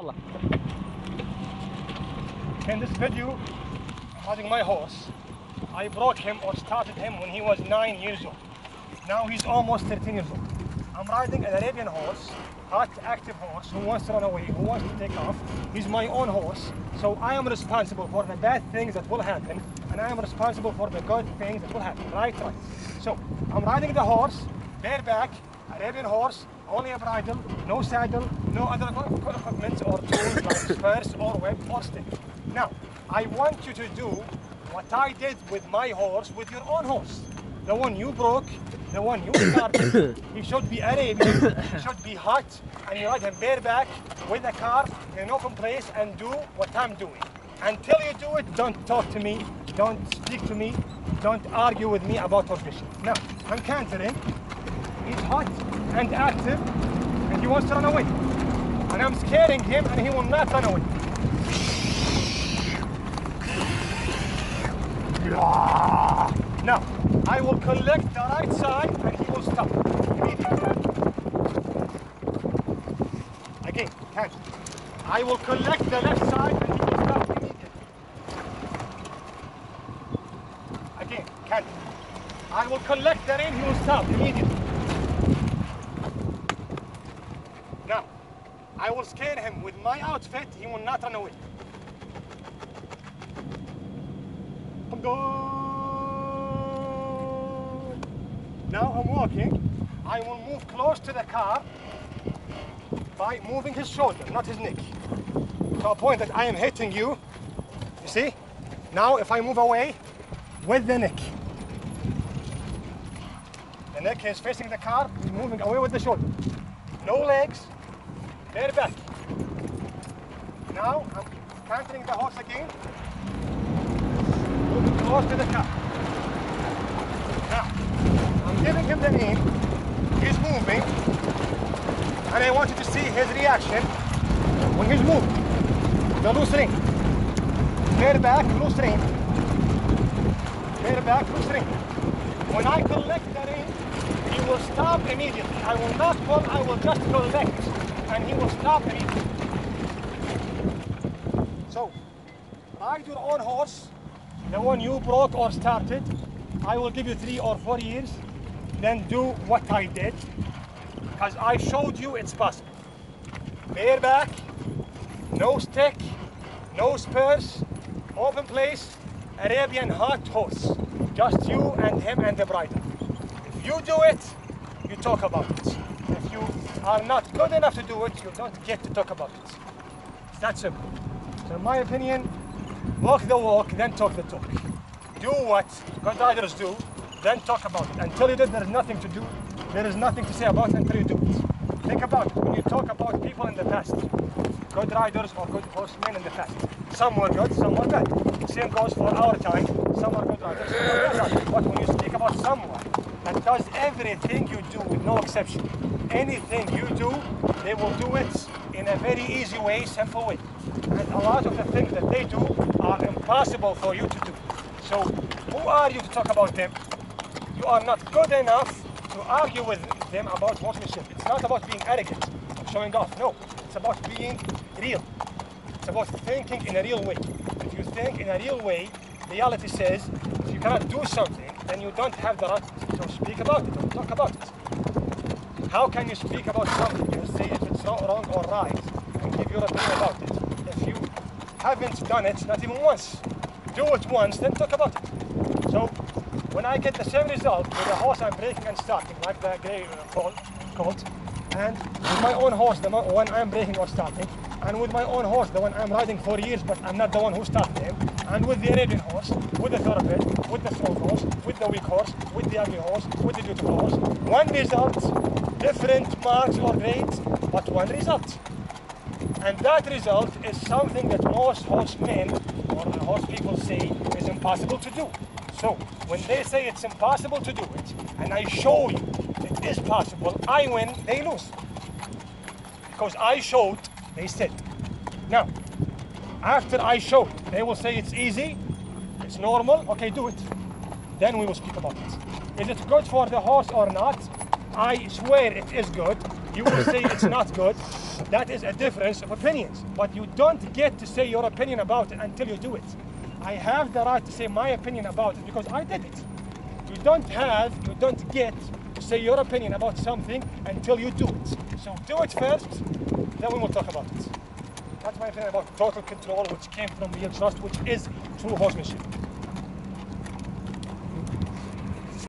In this video, riding my horse, I brought him or started him when he was 9 years old. Now he's almost 13 years old. I'm riding an Arabian horse, hot, active horse who wants to run away, who wants to take off. He's my own horse, so I am responsible for the bad things that will happen, and I am responsible for the good things that will happen. Right. So I'm riding the horse, bareback, Arabian horse, only a bridle, no saddle, no other equipment or tools like spurs or whip or stick. Now, I want you to do what I did with my horse with your own horse. The one you broke, the one you started. He should be Arabian, he should be hot, and you ride him bareback with a car in an open place and do what I'm doing. Until you do it, don't talk to me, don't speak to me, don't argue with me about horsemanship. Now, I'm cantering. He's hot and active, and he wants to run away. And I'm scaring him, and he will not run away. Now, I will collect the right side, and he will stop immediately. Again, can't. I will collect the left side, and he will stop immediately. Again, can't. I will collect the rein, he will stop immediately. Now, I will scare him with my outfit, he will not run away. I'm going. Now I'm walking. I will move close to the car by moving his shoulder, not his neck. To a point that I am hitting you. You see? Now if I move away with the neck. The neck is facing the car, moving away with the shoulder. No legs. Bareback. Now I'm cantering the horse again, moving close to the car. Now I'm giving him the rein. He's moving, and I want you to see his reaction when he's moving. The loose rein. Bareback, loose rein. Bareback, loose rein. When I collect the rein, he will stop immediately. I will not pull, I will just collect. And he will stop immediately. So, ride your own horse, the one you broke or started. I will give you 3 or 4 years, then do what I did, because I showed you it's possible. Bareback, no stick, no spurs, open place, Arabian hot horse. Just you and him and the bridle. If you do it, you talk about it. If you are not good enough to do it, you don't get to talk about it. It's that simple. So in my opinion, walk the walk, then talk the talk. Do what good riders do, then talk about it. Until you do it, there is nothing to do. There is nothing to say about it until you do it. Think about it. When you talk about people in the past, good riders or good horsemen in the past, some were good, some were bad. Same goes for our time. Some are good riders, some are bad riders. But when you speak about someone that does everything you do with no exception, anything you do, they will do it in a very easy way, simple way. And a lot of the things that they do are impossible for you to do. So who are you to talk about them? You are not good enough to argue with them about horsemanship. It's not about being arrogant or showing off. No, it's about being real. It's about thinking in a real way. If you think in a real way, reality says if you cannot do something, then you don't have the right to speak about it or talk about it. How can you speak about something? You say if it's wrong or right and give your opinion about it. If you haven't done it, not even once, do it once, then talk about it. So when I get the same result with the horse I'm breaking and starting, like the grey colt, and with my own horse, the one I'm breaking or starting, and with my own horse, the one I'm riding for years, but I'm not the one who started him, and with the Arabian horse, with the thoroughbred, with the strong horse, with the weak horse, with the ugly horse, with the beautiful horse, one result, different marks or grades, but one result. And that result is something that most horsemen or horse people say is impossible to do. So when they say it's impossible to do it, and I show you it is possible, I win, they lose. Because I showed, they said. Now, after I show, they will say it's easy, it's normal, okay, do it. Then we will speak about it. Is it good for the horse or not? I swear it is good. You will say it's not good. That is a difference of opinions. But you don't get to say your opinion about it until you do it. I have the right to say my opinion about it because I did it. You don't get to say your opinion about something until you do it. So do it first, then we will talk about it. That's my opinion about total control, which came from real trust, which is true horsemanship.